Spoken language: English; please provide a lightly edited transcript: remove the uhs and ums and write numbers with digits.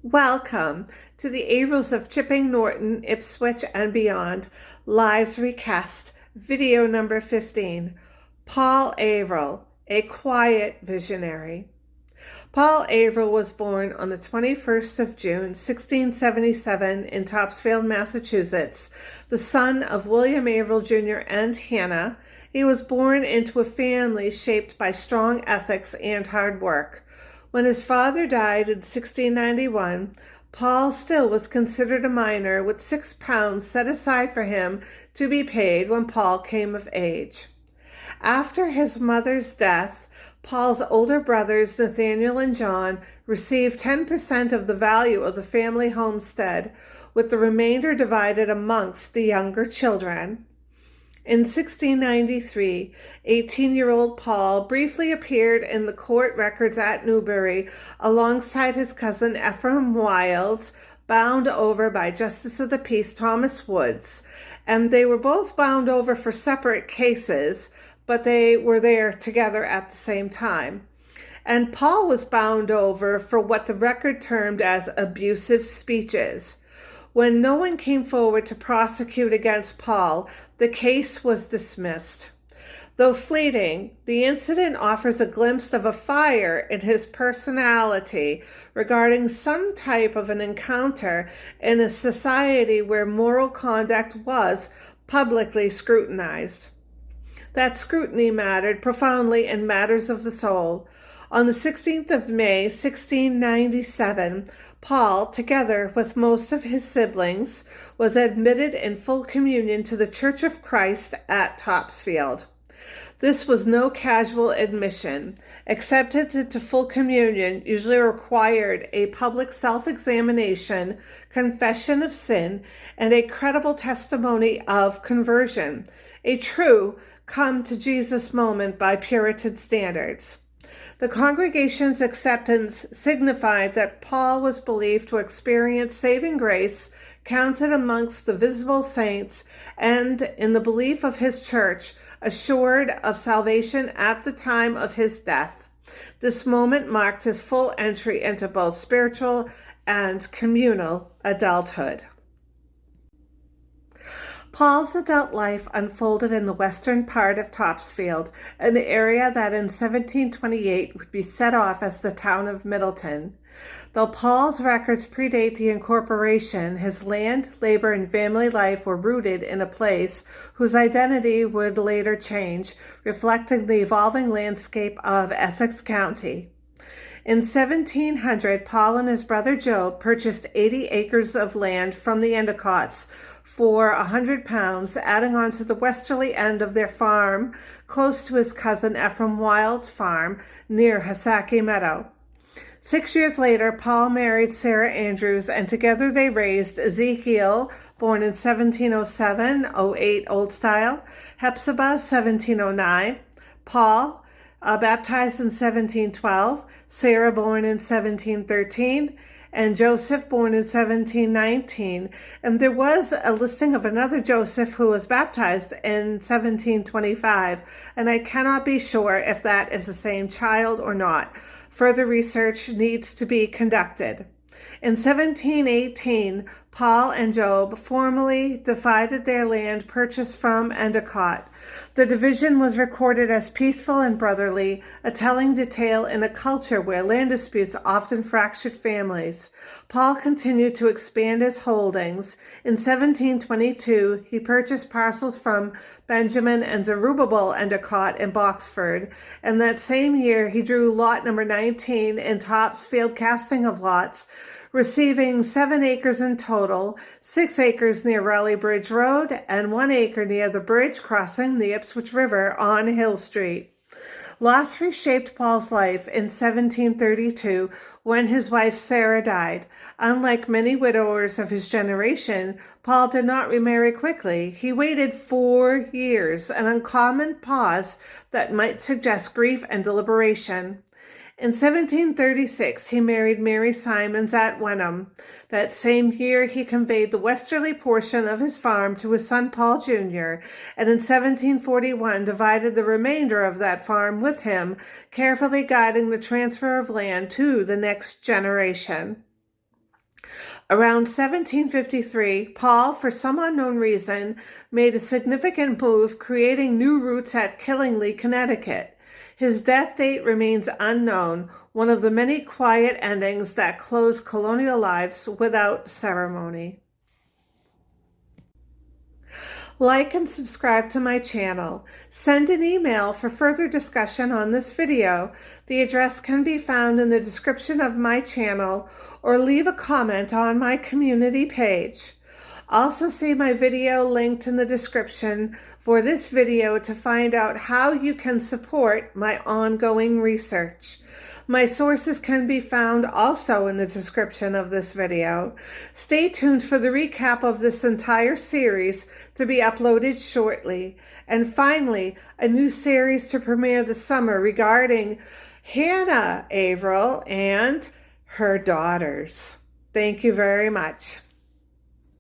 Welcome to the Averils of Chipping, Norton, Ipswich, and beyond. Lives Recast, video number 15. Paul Averill, a quiet visionary. Paul Averill was born on the 21st of June, 1677 in Topsfield, Massachusetts, the son of William Averill Jr and Hannah. He was born into a family shaped by strong ethics and hard work. When his father died in 1691, Paul still was considered a minor, with £6 set aside for him to be paid when Paul came of age. After his mother's death, Paul's older brothers, Nathaniel and John, received 10% of the value of the family homestead, with the remainder divided amongst the younger children. In 1693, 18-year-old Paul briefly appeared in the court records at Newbury alongside his cousin Ephraim Wilds, bound over by Justice of the Peace Thomas Woods, and they were both bound over for separate cases, but they were there together at the same time. And Paul was bound over for what the record termed as abusive speeches. When no one came forward to prosecute against Paul, the case was dismissed. Though fleeting, the incident offers a glimpse of a fire in his personality regarding some type of an encounter in a society where moral conduct was publicly scrutinized. That scrutiny mattered profoundly in matters of the soul. On the 16th of May, 1697, Paul, together with most of his siblings, was admitted in full communion to the Church of Christ at Topsfield. This was no casual admission. Acceptance into full communion usually required a public self-examination, confession of sin, and a credible testimony of conversion, a true come-to-Jesus moment by Puritan standards. The congregation's acceptance signified that Paul was believed to experience saving grace, counted amongst the visible saints, and, in the belief of his church, assured of salvation at the time of his death. This moment marked his full entry into both spiritual and communal adulthood. Paul's adult life unfolded in the western part of Topsfield, an area that in 1728 would be set off as the town of Middleton. Though Paul's records predate the incorporation, his land, labor, and family life were rooted in a place whose identity would later change, reflecting the evolving landscape of Essex County. In 1700, Paul and his brother Job purchased 80 acres of land from the Endicotts for £100, adding on to the westerly end of their farm, close to his cousin Ephraim Wild's farm near Hasaki Meadow. 6 years later, Paul married Sarah Andrews, and together they raised Ezekiel, born in 1707-08 Old Style, Hepsibah, 1709, Paul, baptized in 1712, Sarah, born in 1713, and Joseph, born in 1719, and there was a listing of another Joseph who was baptized in 1725, and I cannot be sure if that is the same child or not. Further research needs to be conducted. In 1718, Paul and Job formally divided their land purchased from Endicott. The division was recorded as peaceful and brotherly, a telling detail in a culture where land disputes often fractured families. Paul continued to expand his holdings. In 1722, he purchased parcels from Benjamin and Zarubabbel Endicott in Boxford, and that same year he drew lot number 19 in Topsfield casting of lots, receiving 7 acres in total, 6 acres near Raleigh Bridge Road, and 1 acre near the bridge crossing the Ipswich River on Hill Street. Loss reshaped Paul's life in 1732 when his wife Sarah died. Unlike many widowers of his generation, Paul did not remarry quickly. He waited 4 years, an uncommon pause that might suggest grief and deliberation. In 1736, he married Mary Simons at Wenham. That same year, he conveyed the westerly portion of his farm to his son Paul Jr., and in 1741 divided the remainder of that farm with him, carefully guiding the transfer of land to the next generation. Around 1753, Paul, for some unknown reason, made a significant move, creating new roots at Killingly, Connecticut. His death date remains unknown, one of the many quiet endings that close colonial lives without ceremony. Like and subscribe to my channel. Send an email for further discussion on this video. The address can be found in the description of my channel, or leave a comment on my community page. Also see my video linked in the description for this video to find out how you can support my ongoing research. My sources can be found also in the description of this video. Stay tuned for the recap of this entire series to be uploaded shortly. And finally, a new series to premiere this summer regarding Hannah Averill and her daughters. Thank you very much.